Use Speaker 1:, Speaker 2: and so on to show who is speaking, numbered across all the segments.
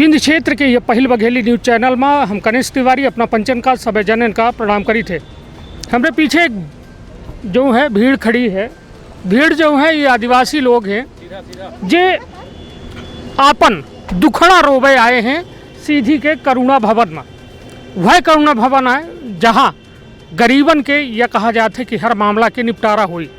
Speaker 1: विंध्य क्षेत्र के ये पहिल बघेली न्यूज़ चैनल में हम कनिष्ठ तिवारी अपना पंचन का सभी जनन का प्रणाम करी थे। हमारे पीछे जो है भीड़ खड़ी है। भीड़ जो है ये आदिवासी लोग हैं जे आपन दुखड़ा रोबे आए हैं सीधी के करुणा भवन में। वह करुणा भवन है जहाँ गरीबन के यह कहा जाता है कि हर मामला के निपटारा हुई।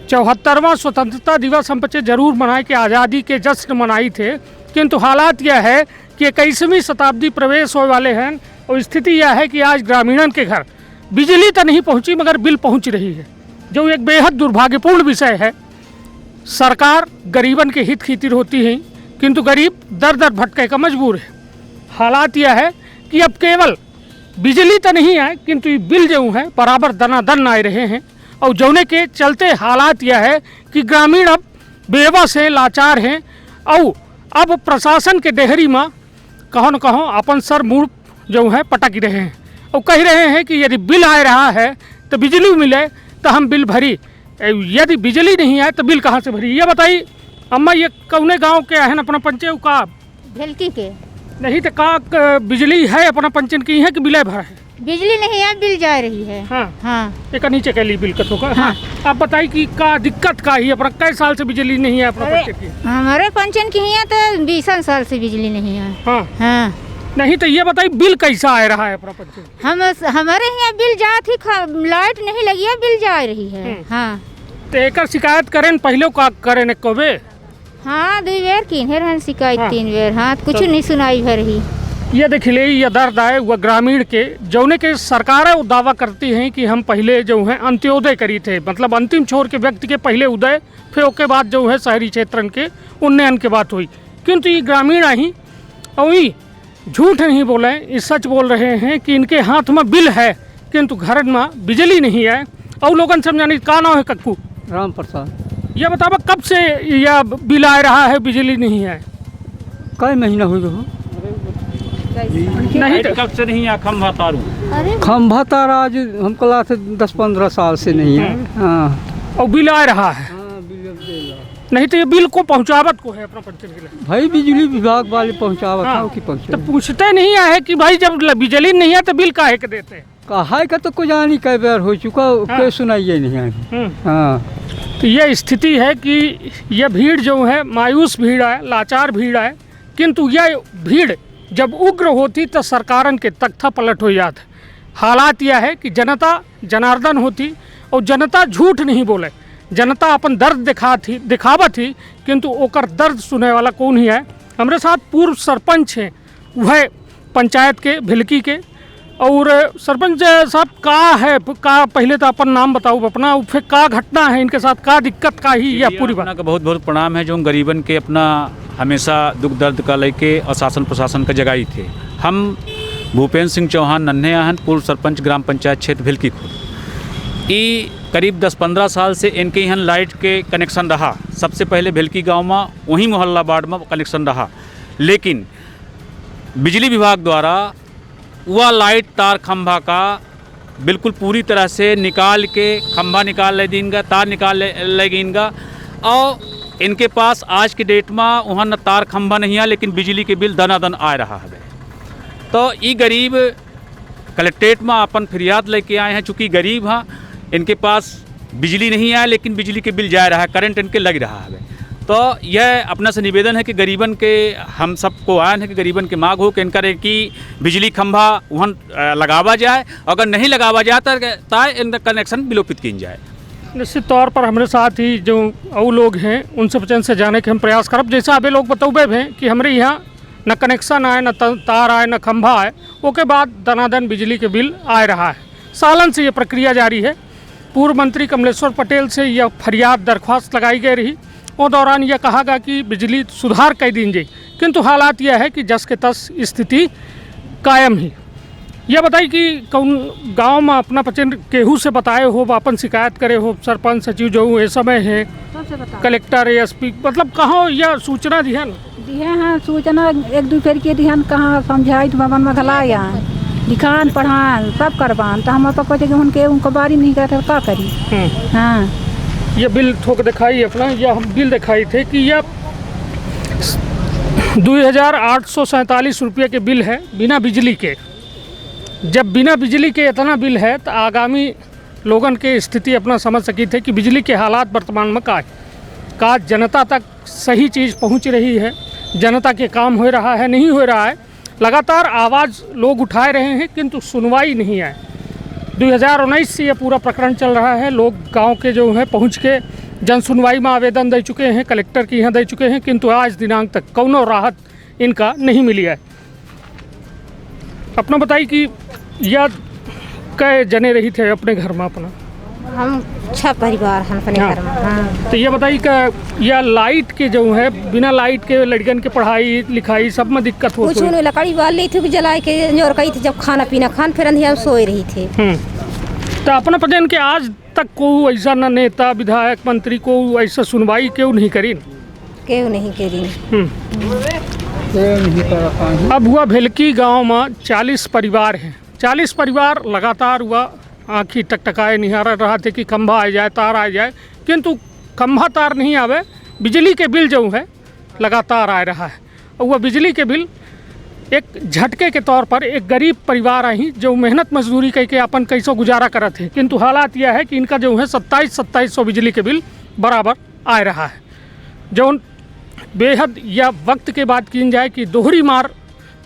Speaker 1: 74वां स्वतंत्रता दिवस हम बच्चे जरूर मनाए कि आज़ादी के जश्न मनाई थे, किंतु हालात यह है कि 21वीं शताब्दी प्रवेश होने वाले हैं और स्थिति यह है कि आज ग्रामीणन के घर बिजली तो नहीं पहुंची मगर बिल पहुंच रही है, जो एक बेहद दुर्भाग्यपूर्ण विषय है। सरकार गरीबन के हित खातिर होती है, किंतु गरीब दर दर भटके का मजबूर है। हालात यह है कि अब केवल बिजली तो नहीं है किंतु ये बिल जो है बराबर दनादन आ रहे हैं और जौने के चलते हालात यह है कि ग्रामीण अब बेबस हैं, लाचार हैं और अब प्रशासन के डेहरी में कहो न कहो अपन सर मुड़ जो है पटक रहे हैं और कह रहे हैं कि यदि बिल आ रहा है तो बिजली मिले तो हम बिल भरी, यदि बिजली नहीं आए तो बिल कहाँ से भरी। ये बताइए अम्मा, ये कौने गांव के हैं अपना पंचायत का?
Speaker 2: भेलकी के
Speaker 1: नहीं तो का बिजली है अपना पंचन की है कि बिल भरा है?
Speaker 2: बिजली नहीं है, बिल जा रही है।
Speaker 1: हाँ
Speaker 2: हाँ
Speaker 1: एक नीचे के लिए बिल कतो का। हाँ आप बताइए कि का दिक्कत का ही अपना कई साल से बिजली नहीं है अपना पंचन की?
Speaker 2: हमारे पंचन की है तो 20 साल से बिजली नहीं है।
Speaker 1: हाँ
Speaker 2: हाँ
Speaker 1: नहीं तो ये बताइए बिल कैसा आ रहा है अपना पंचन?
Speaker 2: हमारे यहाँ बिल जा थी, लाइट नहीं लगी है, बिल जा रही है। हाँ
Speaker 1: तो एक शिकायत करें पहले का करें कबे?
Speaker 2: हाँ 2 बेर की रहन शिकायत।
Speaker 1: हाँ।
Speaker 2: 3 बेर। हाँ कुछ नहीं सुनाई भर ही।
Speaker 1: ये देख ले ये दर्द है वह ग्रामीण के जौने के सरकारें वो दावा करती हैं कि हम पहले जो है अंत्योदय करी थे, मतलब अंतिम छोर के व्यक्ति के पहले उदय, फिर उसके बाद जो है शहरी क्षेत्रन के उन्नयन के बात हुई। किंतु ये ग्रामीण ही और ये झूठ नहीं बोले, ये सच बोल रहे हैं कि इनके हाथ में बिल है किंतु घर में बिजली नहीं है। और लोगन समझाने का नाम है कक्कू
Speaker 3: राम प्रसाद।
Speaker 1: ये बताओ कब से यह बिल आ रहा है बिजली नहीं है?
Speaker 3: कई महीना हो गए?
Speaker 1: नहीं तो
Speaker 4: कब से नहीं है खंभा तारू?
Speaker 3: खंभा तारा आज हमको ला थे 10-15 साल से नहीं है। हाँ
Speaker 1: और बिल आ रहा है। नहीं तो ये बिल को पहुंचावत को है अपना पंचन के लिए?
Speaker 3: भाई बिजली विभाग वाले पहुँचावत
Speaker 1: हाँ।
Speaker 3: हो कि पहुँचे
Speaker 1: तो पूछते नहीं है कि भाई जब बिजली नहीं है तो बिल काहे के देते?
Speaker 3: कहा का तो कुछ जानी कई बार हो चुका, कोई सुनाइए नहीं आगे। हाँ
Speaker 1: तो ये स्थिति है कि यह भीड़ जो है मायूस भीड़ है, लाचार भीड़ है, किंतु यह भीड़ जब उग्र होती तो सरकारन के तख्ता पलट हो जाता। हालात यह है कि जनता जनार्दन होती और जनता झूठ नहीं बोले, जनता अपन दर्द दिखावा थी किंतु ओकर दर्द सुने वाला कौन ही है। हमारे साथ पूर्व सरपंच हैं वह पंचायत के भेलकी के। और सरपंच साहब का है का पहले तो अपन नाम बताओ अपना, फिर का घटना है इनके साथ, का दिक्कत का ही या पूरी बात?
Speaker 4: का बहुत बहुत प्रणाम है जो गरीबन के अपना हमेशा दुख दर्द का लेके और शासन प्रशासन का जगाई थे। हम भूपेंद्र सिंह चौहान नन्हे आहन, पूर्व सरपंच ग्राम पंचायत क्षेत्र भेलकी खुर्द। ये करीब 10-15 साल से इनके यहाँ लाइट के कनेक्शन रहा। सबसे पहले भेलकी गांव में वहीं मोहल्ला वार्ड में कनेक्शन रहा, लेकिन बिजली विभाग द्वारा वह लाइट तार खंभा का बिल्कुल पूरी तरह से निकाल के खंभा निकाल ले दीनगा, तार निकाल ले गीनगा। और इनके पास आज के डेट में वहाँ न तार खंभा नहीं है, लेकिन बिजली के बिल दनादन आ रहा है। तो ये गरीब कलेक्ट्रेट में अपन फरियाद लेके आए हैं, चूँकि गरीब हैं, इनके पास बिजली नहीं है लेकिन बिजली के बिल जा रहा है, करंट इनके लग रहा है। तो यह अपना से निवेदन है कि गरीबन के हम सबको आयन है कि गरीबन की मांग हो कि इनका कि बिजली खंभा वहाँ लगावा जाए, अगर नहीं लगावा जाए तो इनका कनेक्शन विलोपित किया जाए।
Speaker 1: निश्चित तौर पर हमारे साथ ही जो और लोग हैं उनसे वचन से जाने के हम प्रयास करब। जैसा अभी लोग बतौबे हैं कि हमारे यहाँ न कनेक्शन आए, न तार आए, न खंभा आए, उसके बाद दनादन बिजली के बिल आ रहा है। सालन से ये प्रक्रिया जारी है। पूर्व मंत्री कमलेश्वर पटेल से यह फरियाद दरख्वास्त लगाई गई रही। उस दौरान यह कहा गया कि बिजली सुधार कर दी जाए, किंतु हालात यह है कि जस के तस स्थिति कायम ही। यह बताइए कि कौन गांव में अपना पचन केहू से बताए हो, अपन शिकायत करे हो, सरपंच सचिव जो ये समय है, कलेक्टर एसपी, मतलब कहाँ यह सूचना दिहन?
Speaker 5: हाँ सूचना 1-2 फेर के दिहन, कहाँ समझाई तो भवन में धलाया लिखान पढ़ान सब करवान, तो हम कहते कि उनको बारी नहीं करते क्या करी। हाँ
Speaker 1: ये बिल ठोक दिखाई अपना, यह हम बिल दिखाई थे कि यह 2847 रुपये के बिल है बिना बिजली के। जब बिना बिजली के इतना बिल है तो आगामी लोगन के स्थिति अपना समझ सकी थे कि बिजली के हालात वर्तमान में का जनता तक सही चीज़ पहुंच रही है, जनता के काम हो रहा है नहीं हो रहा है। लगातार आवाज़ लोग उठाए रहे हैं किंतु सुनवाई नहीं है। 2019 से ये पूरा प्रकरण चल रहा है। लोग गांव के जो है पहुंच के जन सुनवाई में आवेदन दे चुके हैं, कलेक्टर के यहाँ दे चुके हैं, किंतु आज दिनांक तक कौनो राहत इनका नहीं मिली है। अपना बताइए कि यह कै जने रही थे अपने घर में अपना?
Speaker 2: हम 6 परिवार हैं अपने
Speaker 1: हाँ।
Speaker 2: घर में। हाँ।
Speaker 1: तो ये बताइए कि यह लाइट के जो है बिना लाइट के लड़कन के पढ़ाई लिखाई सब में दिक्कत
Speaker 2: कुछ
Speaker 1: होती
Speaker 2: उन्हें लकड़ी बाल ली थी जला के जोर कही थी, जब खाना पीना खान फिर अंधिया में सोए रही थी।
Speaker 1: तो अपना पता कि आज तक कोई ऐसा न नेता विधायक मंत्री को ऐसा सुनवाई क्यों नहीं करी?
Speaker 2: क्यों नहीं करी?
Speaker 1: अब हुआ भेलकी गांव में 40 परिवार हैं। 40 परिवार लगातार हुआ आँखी टकटकाए निहार रहा थे कि खंभा आ जाए, तार आ जाए, किंतु खंभा तार नहीं आवे। बिजली के बिल जो है लगातार आ रहा है। और वह बिजली के बिल एक झटके के तौर पर एक गरीब परिवार आई जो मेहनत मजदूरी करके अपन कैसो गुजारा करत है, किंतु हालात यह है कि इनका जो है 2700 बिजली के बिल बराबर आ रहा है। जो बेहद या वक्त के बाद की जाए कि दोहरी मार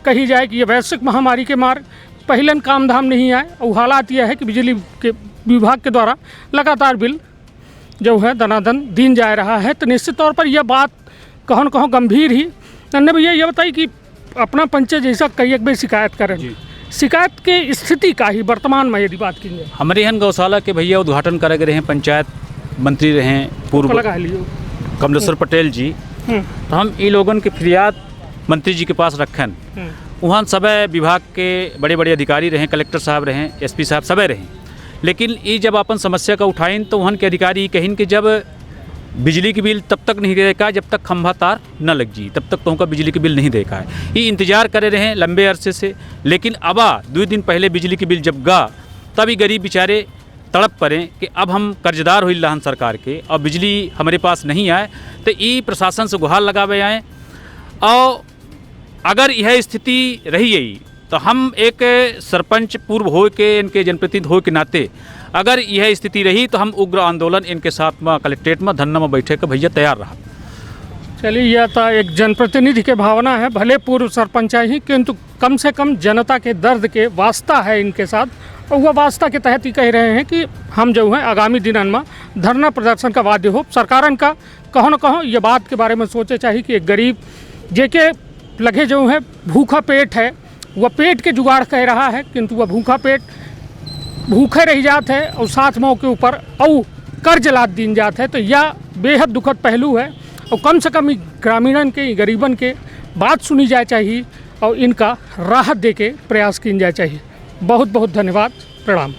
Speaker 1: कही जाए कि यह वैश्विक महामारी के मार पहलन काम धाम नहीं आए। और हालात यह है कि बिजली के विभाग के द्वारा लगातार बिल जो है दनादन दिन जा रहा है। तो निश्चित तौर पर यह बात कहों न कहों गंभीर ही। नन्हे भैया ये बताइए कि अपना पंचायत जैसा कई एक बार शिकायत करें, शिकायत के स्थिति का ही वर्तमान में यदि बात की जाए?
Speaker 4: हमारे यहाँ गौशाला के भैया उद्घाटन करे गए हैं, पंचायत मंत्री रहे पूर्व
Speaker 1: लगा लियो
Speaker 4: कमलेश्वर पटेल जी। तो हम इन लोगों की फरियाद मंत्री जी के पास रखन। वहाँ सब विभाग के बड़े बड़े अधिकारी रहे, कलेक्टर साहब रहे, एसपी साहब सब रहे, लेकिन ये जब अपन समस्या का उठाइन तो वहाँ के अधिकारी कहें कि जब बिजली की बिल तब तक नहीं देगा जब तक खंभा तार न लग जी, तब तक तो उनका बिजली की बिल नहीं देगा है। ये इंतजार करे रहे लंबे अरसे से, लेकिन अब 2 दिन पहले बिजली की बिल जब गा तभी गरीब बेचारे तड़प पड़े कि अब हम कर्जदार हुई लहन सरकार के और बिजली हमारे पास नहीं आए। तो ये प्रशासन से गुहार लगावे आए। और अगर यह स्थिति रही है तो हम एक सरपंच पूर्व हो के इनके जनप्रतिनिधि हो के नाते अगर यह स्थिति रही तो हम उग्र आंदोलन इनके साथ में कलेक्ट्रेट में धरना में बैठे के भैया तैयार रहा।
Speaker 1: चलिए यह तो एक जनप्रतिनिधि के भावना है, भले पूर्व सरपंच ही, किंतु कम से कम जनता के दर्द के वास्ता है इनके साथ। और वह वास्ता के तहत ही कह रहे हैं कि हम जो है आगामी दिनों में धरना प्रदर्शन का वाद्य हो। सरकारन का कहो न कहो ये बात के बारे में सोचे चाहिए कि एक गरीब जेके लगे जो है भूखा पेट है, वह पेट के जुगाड़ कह रहा है, किंतु वह भूखा पेट भूखे रह जाते है और साथ में के ऊपर और कर्ज लाद दिन जाते है। तो यह बेहद दुखद पहलू है। और कम से कम ग्रामीणन के गरीबन के बात सुनी जाए चाहिए और इनका राहत दे के प्रयास की जाए चाहिए। बहुत बहुत धन्यवाद, प्रणाम।